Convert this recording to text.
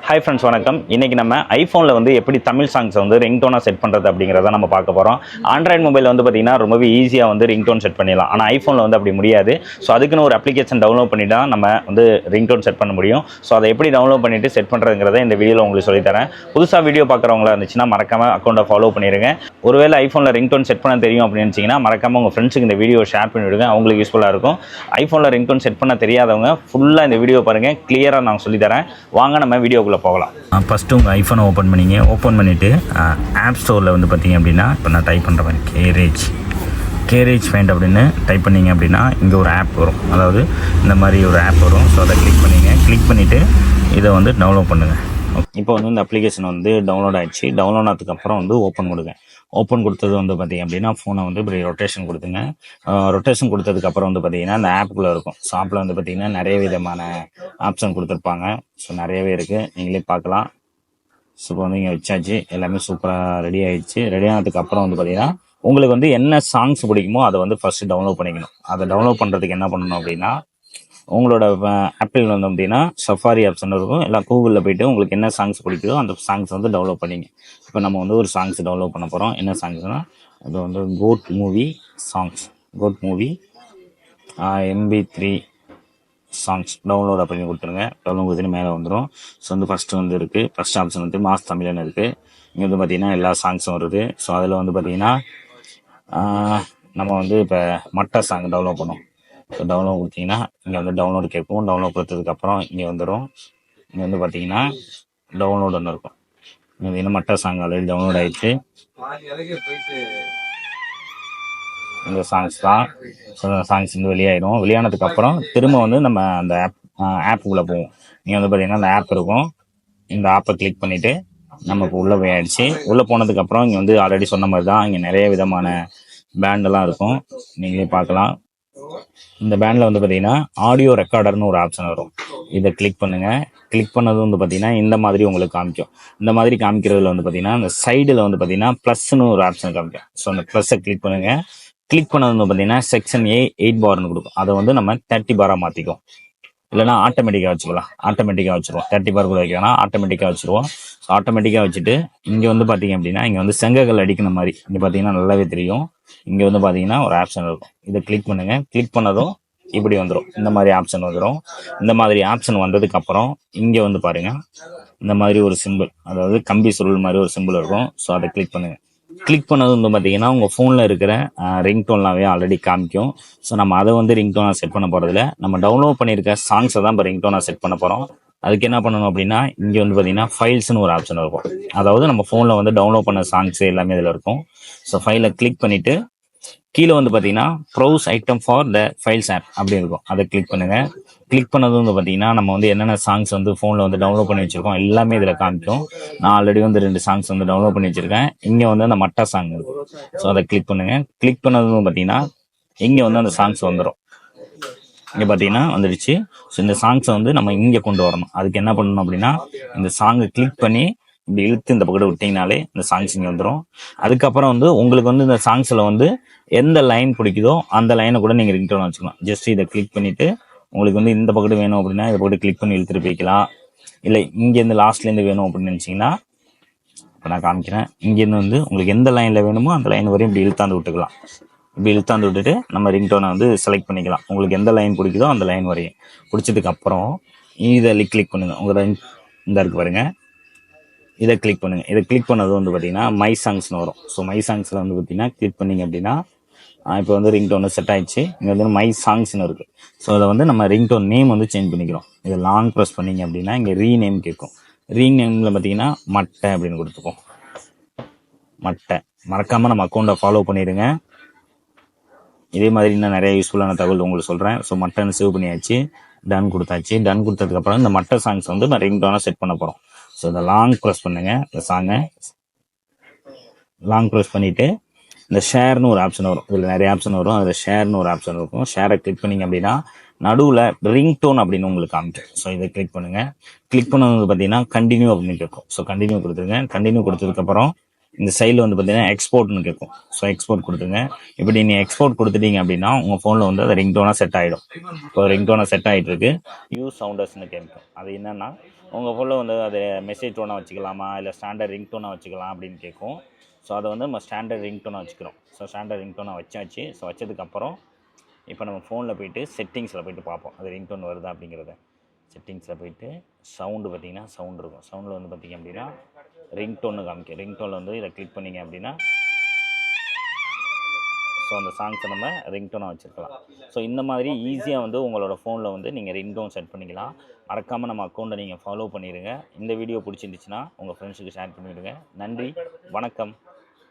Hi friends, வணக்கம். இன்றைக்கி நம்ம ஐஃபோனில் வந்து எப்படி தமிழ் சாங்ஸை வந்து ரிங்டோனாக செட் பண்ணுறது அப்படிங்கிறத நம்ம பார்க்க போகிறோம். ஆண்ட்ராய்டு மொபைல் வந்து பார்த்திங்கன்னா ரொம்பவே ஈஸியாக வந்து ரிங்டோன் செட் பண்ணிடலாம். ஆனால் ஐஃபோனில் வந்து அப்படி முடியாது. ஸோ அதுக்குன்னு ஒரு அப்ளிகேஷன் டவுன்லோட் பண்ணிட்டு தான் நம்ம வந்து ரிங்டோன் செட் பண்ண முடியும். ஸோ அதை எப்படி டவுன்லோட் பண்ணிவிட்டு செட் பண்ணுறதுங்கிறத இந்த வீடியோவில் உங்களுக்கு சொல்லித்தரேன். புதுசாக வீடியோ பார்க்குறவங்களா இருந்துச்சுன்னா மறக்காமல் அக்கௌண்ட்டை ஃபாலோ பண்ணிடுங்க. ஒருவேளை ஐஃபோனில் ரிங்டோன் செட் பண்ண தெரியும் அப்படின்னு நினச்சிங்கன்னா மறக்காமல் உங்கள் ஃப்ரெண்ட்ஸுக்கு இந்த வீடியோ ஷேர் பண்ணிவிடுங்க. அவங்களுக்கு யூஸ்ஃபுல்லாக இருக்கும். ஐஃபோனில் ரிங்டோன் செட் பண்ண தெரியாதவங்க ஃபுல்லாக இந்த வீடியோ பாருங்கள். கிளியராக நான் சொல்லித்தரேன். வாங்க நம்ம வீடியோக்குள்ளே போகலாம். ஃபஸ்ட்டு உங்கள் ஐஃபோனை ஓப்பன் பண்ணிங்க. ஓப்பன் பண்ணிவிட்டு ஆப் ஸ்டோரில் வந்து பார்த்திங்க அப்படின்னா, இப்போ நான் டைப் பண்ணுற மாதிரி கேரேஜ் ஃபைண்ட் அப்படின்னு டைப் பண்ணிங்க அப்படின்னா இங்கே ஒரு ஆப் வரும். அதாவது இந்த மாதிரி ஒரு ஆப் வரும். ஸோ அதை கிளிக் பண்ணிங்க. கிளிக் பண்ணிவிட்டு இதை வந்து டவுன்லோட் பண்ணுங்கள். இப்போ வந்து இந்த அப்ளிகேஷன் வந்து டவுன்லோட் ஆகிடுச்சு. டவுன்லோட் ஆனதுக்கப்புறம் வந்து ஓப்பன் கொடுங்க. ஓப்பன் கொடுத்தது வந்து பார்த்திங்க அப்படின்னா ஃபோனை வந்து இப்படி ரொட்டேஷன் கொடுத்துங்க. ரொட்டேஷன் கொடுத்ததுக்கப்புறம் வந்து பார்த்திங்கன்னா இந்த ஆப்புக்குள்ளே இருக்கும். ஸோ ஆப்பில் வந்து பார்த்திங்கன்னா நிறைய விதமான ஆப்ஷன் கொடுத்துருப்பாங்க. ஸோ நிறையவே இருக்குது, நீங்களே பார்க்கலாம். ஸோ இப்போ வந்து இங்கே வச்சாச்சு. எல்லாமே சூப்பராக ரெடி ஆகிடுச்சு. ரெடி ஆனதுக்கப்புறம் வந்து பார்த்திங்கன்னா உங்களுக்கு வந்து என்ன சாங்ஸ் பிடிக்குமோ அதை வந்து ஃபஸ்ட்டு டவுன்லோட் பண்ணிக்கணும். அதை டவுன்லோட் பண்ணுறதுக்கு என்ன பண்ணணும் அப்படின்னா, உங்களோட ஆப்பிள் வந்து அப்படின்னா சஃபாரி ஆப்ஷன் இருக்கும். இல்லை கூகுளில் போய்ட்டு உங்களுக்கு என்ன சாங்ஸ் பிடிக்குதோ அந்த சாங்ஸ் வந்து டவுன்லோட் பண்ணிங்க. இப்போ நம்ம வந்து ஒரு சாங்ஸ் டவுன்லோட் பண்ண போகிறோம். என்ன சாங்ஸ்னால் அது வந்து code movie MP3 songs download அப்படின்னு கொடுத்துருங்க. டவுன்லோட் கொடுத்துட்டு மேலே வந்துடும். ஸோ வந்து ஃபஸ்ட்டு வந்து இருக்குது. ஃபஸ்ட் ஆப்ஷன் வந்து மாஸ் தமிழன் இருக்குது. இங்கே வந்து பார்த்திங்கன்னா எல்லா சாங்ஸும் வருது. ஸோ அதில் வந்து பார்த்திங்கன்னா நம்ம வந்து இப்போ மட்ட சாங் டவுன்லோட் பண்ணோம். ஸோ டவுன்லோட் கொடுத்தீங்கன்னா இங்கே வந்து டவுன்லோடு கேட்கும். டவுன்லோட் கொடுத்ததுக்கப்புறம் இங்கே வந்துடும். இங்கே வந்து பார்த்தீங்கன்னா டவுன்லோடு ஒன்று இருக்கும். இங்கே இன்னும் மட்ட சாங் ஆல்ரெடி டவுன்லோட் ஆகிடுச்சு. இந்த சாங்ஸ் தான். ஸோ அந்த சாங்ஸ் வந்து வெளியாயிடும். வெளியானதுக்கப்புறம் திரும்ப வந்து நம்ம அந்த ஆப்புக்குள்ளே போவோம். இங்கே வந்து பார்த்தீங்கன்னா அந்த ஆப் இருக்கும். இந்த ஆப்பை கிளிக் பண்ணிவிட்டு நமக்கு உள்ளே போயாயிடுச்சு. உள்ளே போனதுக்கப்புறம் இங்கே வந்து ஆல்ரெடி சொன்ன மாதிரி தான் இங்கே நிறைய விதமான பேண்டெல்லாம் இருக்கும். நீங்களே பார்க்கலாம். இந்த பேண்டில் வந்து பார்த்தீங்கன்னா ஆடியோ ரெக்கார்டர்னு ஒரு ஆப்ஷன் வரும். இதை கிளிக் பண்ணுங்கள். கிளிக் பண்ணது வந்து பார்த்தீங்கன்னா இந்த மாதிரி உங்களுக்கு காமிக்கும். இந்த மாதிரி காமிக்கிறதுல வந்து பார்த்தீங்கன்னா இந்த சைடில் வந்து பார்த்தீங்கன்னா ப்ளஸ்ன்னு ஒரு ஆப்ஷன் காமிக்கும். ஸோ அந்த ப்ளஸ்ஸை கிளிக் பண்ணுங்கள். கிளிக் பண்ணது வந்து பார்த்தீங்கன்னா செக்ஷன் 8 பார்னு கொடுக்கும். அதை வந்து நம்ம 30 பாராக மாற்றிக்கும். இல்லைனா ஆட்டோமேட்டிக்காக வச்சுக்கலாம். ஆட்டோமேட்டிக்காக வச்சுருவோம். 30 பார் கூட வைக்கலாம். ஆட்டோமேட்டிக்காக வச்சுருவோம். ஸோ ஆட்டோமேட்டிக்காக வச்சுட்டு இங்கே வந்து பார்த்தீங்க அப்படின்னா இங்கே வந்து செங்கல் அடிக்கிற மாதிரி இங்கே பார்த்தீங்கன்னா நல்லாவே தெரியும். இங்கே வந்து பார்த்தீங்கன்னா ஒரு ஆப்ஷன் இருக்கும். இதை கிளிக் பண்ணுங்கள். கிளிக் பண்ணதும் இப்படி வந்துடும். இந்த மாதிரி ஆப்ஷன் வந்துடும். இந்த மாதிரி ஆப்ஷன் வந்ததுக்கப்புறம் இங்கே வந்து பாருங்கள், இந்த மாதிரி ஒரு சிம்பிள், அதாவது கம்பி சுருள் மாதிரி ஒரு சிம்பிள் இருக்கும். ஸோ அதை கிளிக் பண்ணுங்கள். கிளிக் பண்ணது வந்து பார்த்தீங்கன்னா உங்கள் ஃபோனில் இருக்கிற ரிங்டோன்லாவே ஆல்ரெடி காமிக்கும். ஸோ நம்ம அதை வந்து ரிங்டோனாக செட் பண்ண போகிறதில்ல. நம்ம டவுன்லோட் பண்ணியிருக்க சாங்ஸை தான் இப்போ ரிங்டோனாக செட் பண்ண போகிறோம். அதுக்கு என்ன பண்ணணும் அப்படின்னா இங்கே வந்து பார்த்தீங்கன்னா ஃபைல்ஸ்னு ஒரு ஆப்ஷன் இருக்கும். அதாவது நம்ம ஃபோனில் வந்து டவுன்லோட் பண்ண சாங்ஸ் எல்லாமே இதில் இருக்கும். ஸோ ஃபைலை கிளிக் பண்ணிவிட்டு கீழே வந்து பார்த்தீங்கன்னா browse item for the files app அப்படி இருக்கும். அதை கிளிக் பண்ணுங்கள். கிளிக் பண்ணது வந்து பார்த்தீங்கன்னா நம்ம வந்து என்னென்ன சாங்ஸ் வந்து ஃபோனில் வந்து டவுன்லோட் பண்ணி வச்சுருக்கோம் எல்லாமே இதில் காமிக்கும். நான் ஆல்ரெடி வந்து 2 சாங்ஸ் வந்து டவுன்லோட் பண்ணி வச்சுருக்கேன். இங்கே வந்து அந்த மட்டா சாங் இருக்கும். ஸோ அதை கிளிக் பண்ணுங்கள். கிளிக் பண்ணது வந்து பார்த்தீங்கன்னா இங்கே வந்து அந்த சாங்ஸ் வந்துடும். இங்கே பார்த்தீங்கன்னா வந்துடுச்சு. ஸோ இந்த சாங்ஸை வந்து நம்ம இங்கே கொண்டு வரணும். அதுக்கு என்ன பண்ணணும் அப்படின்னா இந்த சாங்கை கிளிக் பண்ணி இப்படி இழுத்து இந்த பக்கத்தை விட்டிங்கனாலே இந்த சாங்ஸ் இங்கே வந்துடும். அதுக்கப்புறம் வந்து உங்களுக்கு வந்து இந்த சாங்ஸில் வந்து எந்த லைன் பிடிக்குதோ அந்த லைனை கூட நீங்கள் ரிங்டோன் வச்சுக்கலாம். ஜஸ்ட் இதை கிளிக் பண்ணிவிட்டு உங்களுக்கு வந்து இந்த பக்கத்து வேணும் அப்படின்னா இதை போட்டு கிளிக் பண்ணி இழுத்துட்டு போய்க்கலாம். இல்லை இங்கேருந்து லாஸ்ட்லேருந்து வேணும் அப்படின்னு நினச்சிங்கன்னா இப்போ நான் காமிக்கிறேன். இங்கேருந்து வந்து உங்களுக்கு எந்த லைனில் வேணுமோ அந்த லைன் வரையும் இப்படி இழுத்தாந்து விட்டுக்கலாம். இப்படி இழுத்தாந்து விட்டுட்டு நம்ம ரிங்டோனை வந்து செலக்ட் பண்ணிக்கலாம். உங்களுக்கு எந்த லைன் பிடிக்குதோ அந்த லைன் வரையும் பிடிச்சதுக்கப்புறம் இதை கிளிக் பண்ணுங்கள். உங்கள் இந்த இருக்கு பாருங்கள், இதை கிளிக் பண்ணுங்கள். இதை கிளிக் பண்ணது வந்து பார்த்தீங்கன்னா மை சாங்ஸ்னு வரும். ஸோ மை சாங்ஸில் வந்து பார்த்தீங்கன்னா கிளிக் பண்ணிங்க அப்படின்னா இப்போ வந்து ரிங்டோன் செட் ஆகிடுச்சு. இங்கே வந்து மை சாங்ஸ்னு இருக்குது. ஸோ அதை வந்து நம்ம ரிங்டோன் நேம் வந்து சேஞ்ச் பண்ணிக்கிறோம். இதை லாங் ப்ரெஸ் பண்ணிங்க அப்படின்னா இங்கே ரீநேம் கேட்கும். ரீநேமில் பார்த்தீங்கன்னா மட்டை அப்படின்னு கொடுத்துப்போம். மட்டை. மறக்காமல் நம்ம அக்கௌண்ட்டை ஃபாலோ பண்ணிடுங்க. இதே மாதிரி இன்னும் நிறைய யூஸ்ஃபுல்லான தகவல் உங்களுக்கு சொல்கிறேன். ஸோ மட்டன் சேவ் பண்ணியாச்சு. டன் கொடுத்தாச்சு. டன் கொடுத்ததுக்கப்புறம் இந்த மட்டை சாங்ஸ் வந்து நம்ம ரிங்டோனாக செட் பண்ண போகிறோம். ஸோ இதை லாங் ப்ரெஸ் பண்ணுங்கள். இந்த சாங்கை லாங் ப்ரெஸ் பண்ணிவிட்டு இந்த ஷேர்னு ஒரு ஆப்ஷன் வரும். இதில் நிறைய ஆப்ஷன் வரும். அதில் ஷேர்னு ஒரு ஆப்ஷன் இருக்கும். ஷேரை கிளிக் பண்ணிங்க அப்படின்னா நடுவில் ரிங்டோன் அப்படின்னு உங்களுக்கு காமிக்கும். ஸோ இதை கிளிக் பண்ணுங்கள். கிளிக் பண்ணது பார்த்தீங்கன்னா கண்டினியூ அப்படின்னு கேட்கும். ஸோ கண்டினியூ கொடுத்துருங்க. கண்டினியூ கொடுத்ததுக்கப்புறம் இந்த சைடில் வந்து பார்த்தீங்கன்னா எக்ஸ்போர்ட்னு கேட்கும். ஸோ எக்ஸ்போர்ட் கொடுத்துருங்க. இப்படி நீங்கள் எக்ஸ்போர்ட் கொடுத்துட்டீங்க அப்படின்னா உங்கள் ஃபோனில் வந்து அது ரிங்டோனாக செட் ஆகிடும். இப்போ ரிங்டோனாக செட் ஆகிட்டு இருக்கு. யூஸ் சவுண்டர்ஸ்னு கேட்கும். அது என்னென்னா உங்கள் ஃபோனில் வந்து அது மெசேஜ் டோனாக வச்சுக்கலாமா இல்லை ஸ்டாண்டர்ட் ரிங் டோனாக வச்சுக்கலாம் அப்படின்னு கேட்கும். ஸோ அதை வந்து நம்ம ஸ்டாண்டர்ட் ரிங் டோனாக வச்சுக்கிறோம். ஸோ ஸ்டாண்டர்ட் ரிங் டோனாக வச்சாச்சு. ஸோ வச்சதுக்கப்புறம் இப்போ நம்ம ஃபோனில் போய்ட்டு செட்டிங்ஸில் போய்ட்டு பார்ப்போம் அது ரிங் டோன் வருதா அப்படிங்கிறத. செட்டிங்ஸில் போய்ட்டு சவுண்டு பார்த்திங்கன்னா சவுண்ட் இருக்கும். சவுண்டில் வந்து பார்த்திங்க அப்படின்னா ரிங் டோன்னு காமிக்கும். ரிங் டோனில் வந்து இதை கிளிக் பண்ணிங்க அப்படின்னா ஸோ அந்த சாங்ஸை நம்ம ரிங்டோனாக வச்சுருக்கலாம். ஸோ இந்த மாதிரி ஈஸியாக வந்து உங்களோட ஃபோனில் வந்து நீங்கள் ரிங்டோன் செட் பண்ணிக்கலாம். மறக்காமல் நம்ம அக்கௌண்ட்டை நீங்கள் ஃபாலோ பண்ணிடுங்க. இந்த வீடியோ பிடிச்சிருந்துச்சுன்னா உங்கள் ஃப்ரெண்ட்ஸுக்கு ஷேர் பண்ணிவிடுங்க. நன்றி, வணக்கம்.